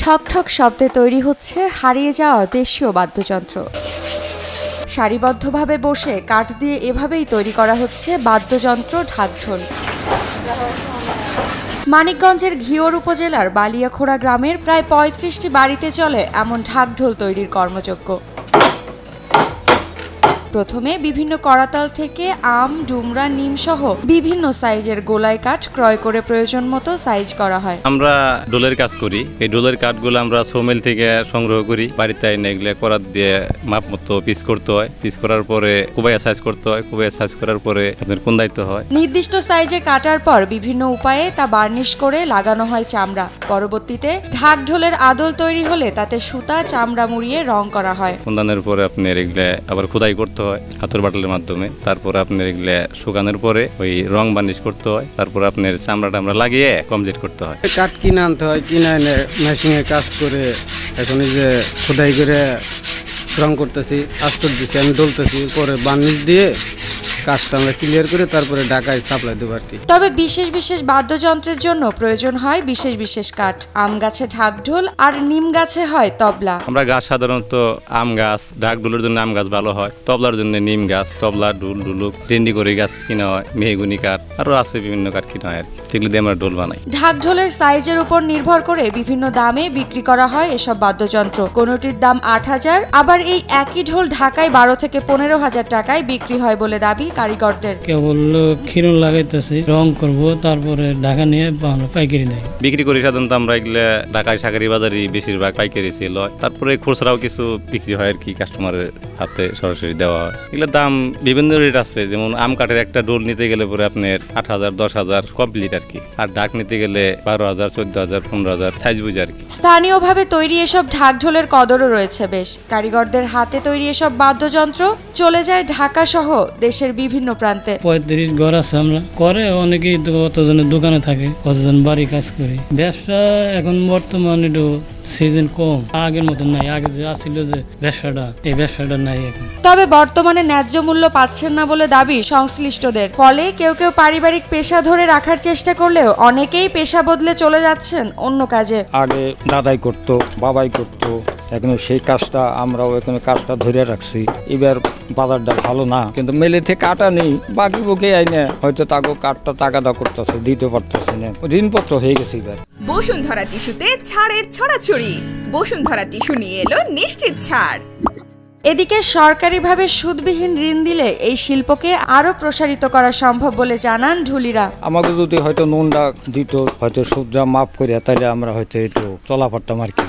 ঠক ঠক শব্দে তৈরি হচ্ছে হারিয়ে যাওয়া দেশীয় বাদ্যযন্ত্র। সারিবদ্ধভাবে বসে কাঠ দিয়ে এভাবেই তৈরি করা হচ্ছে বাদ্যযন্ত্র ঢাকঢোল। মানিকগঞ্জের ঘিওর উপজেলার বালিয়াখোড়া গ্রামের প্রায় ৩৫টি বাড়িতে চলে এমন ঢাকঢোল তৈরির কর্মযজ্ঞ। প্রথমে বিভিন্ন করাতাল থেকে আম, ডুমরা, নিম সহ বিভিন্ন সাইজের গোলাই কাঠ ক্রয় করে প্রয়োজন মতো সাইজ করা হয়। আমরা ডোলের কাজ করি। এই ডোলের কাঠগুলো আমরা সোমেল থেকে সংগ্রহ করি, বাড়িতে এনে এগুলো করাত দিয়ে মাপ মতো পিস করতে হয়। পিস করার পরে কুবাইয়া সাইজ করতে হয়। কুবাইয়া সাইজ করার পরে আপনার কুন্দাইতে হয়। নির্দিষ্ট সাইজে কাটার পর বিভিন্ন উপায়ে তা বার্নিশ করে লাগানো হয় চামড়া। পরবর্তীতে ঢাকঢোলের আদল তৈরি হলে তাতে সুতা, চামড়া মুড়িয়ে রং করা হয়। কুন্দানের পরে আপনার এগুলো আবার খোদাই করতে হয় হাতের বাটলের মাধ্যমে। তারপর আপনার এগুলো শুকানোর পরে ওই রং বার্নিশ করতে হয়। তারপর আপনার চামড়াটা আমরা লাগিয়ে কমপ্লিট করতে হয়। কাঠ কিনে আনতে হয়, কিনে এনে মেশিনে কাজ করে এখন এই যে খোদাই করে রং করতেছি, আস্তর দিচ্ছি, আমি ডলতেছি, পরে বার্নিশ দিয়ে কাজটা আমরা ক্লিয়ার করে তারপরে ঢাকায় সাপ্লাই দেবো আর কি। তবে বিশেষ বিশেষ বাদ্যযন্ত্রের জন্য প্রয়োজন হয় বিশেষ বিশেষ কাঠ। আম গাছে ঢাকঢোল আর নিম গাছে হয় তবলা। আমরা গাছ সাধারণত আম গাছ, ঢাকঢোলের জন্য আম গাছ ভালো হয়, তবলার জন্য নিম গাছ, তবলা, ঢোল, ঢুলুক, টেন্ডি করে গাছ কিনা হয়, মেহগুনি কাঠ, আরও আছে বিভিন্ন কাঠ কিনা হয় আর কি। সেগুলো দিয়ে আমরা ঢোল বানাই। ঢাকঢোলের সাইজের উপর নির্ভর করে বিভিন্ন দামে বিক্রি করা হয় এসব বাদ্যযন্ত্র। কোনোটির দাম ৮,০০০, আবার এই একই ঢোল ঢাকায় ১২ থেকে ১৫,০০০ টাকায় বিক্রি হয় বলে দাবি কারিগরদের। কেবল খিরুন লাগাইতেছি, রং করব, তারপরে ঢাকা নিয়ে পাইকারি দেয় বিক্রি করি। সাধারণত আমরা এগুলো ঢাকায় শাকারি বাজারে বেশিরভাগ পাইকারি সেল হয়। তারপরে খুচরাও কিছু বিক্রি হয় আর কি, কাস্টমারের হাতে সরাসরি দেওয়া হয়। এগুলোর দাম বিভিন্ন রেট আছে। যেমন আম কাঠের একটা ডোল নিতে গেলে পরে আপনার ৮,০০০, ১০,০০০ কমপ্লিট আর কি। আর ঢাক নিতে গেলে ১২,০০০, ১৪,০০০, ১৫,০০০ সাইজ বুঝে আর কি। স্থানীয়ভাবে তৈরি এসব ঢাকঢোলের কদরও রয়েছে বেশ। কারিগরদের হাতে তৈরি এসব বাদ্যযন্ত্র চলে যায় ঢাকা সহ দেশের বিভিন্ন প্রান্তে। ৩৫ ঘর আছে আমরা করে, অনেকেই কতজনের দোকানে থাকে, কতজন বাড়ি কাজ করে। ব্যবসা এখন বর্তমানে একটু সিজন কম, আগের মতো নাই। আগে যে আসছিল যে ব্যবসাটা, এই ব্যবসাটা নাই এখন। তবে বর্তমানে ন্যায্য মূল্য পাচ্ছেন না বলে দাবি সংশ্লিষ্টদের। ফলে কেউ কেউ পারিবারিক পেশা ধরে রাখার চেষ্টা করলেও অনেকেই পেশা বদলে চলে যাচ্ছেন অন্য কাজে। আগে দাদাই করতো, বাবাই করতো, এখন সেই কাজটা আমরাও এখানে কাজটা ধরে রাখছি। এবার বাজারটা ভালো না, কিন্তু মেলে থেকে কাটা নেই, বাকি বুকে আইনে হয়তো তাকে কাঠটা টাকাটা করতেছে, দিতে পারতেছে না, ঋণপত্র হয়ে গেছে। এবার বসুন্ধরা টিস্যুতে ছাড়ের ছড়াছড়ি। বসুন্ধরা টিস্যু নিয়ে এলো নিশ্চিত ছাড়। এদিকে সরকারিভাবে সুদবিহীন ঋণ দিলে এই শিল্পকে আরো প্রসারিত করা সম্ভব বলে জানান ঢুলিরা। আমাকে যদি হয়তো নুনটা দিত, হয়তো সুদটা মাফ করে, তাহলে আমরা হয়তো একটু চলা পারতাম আর কি।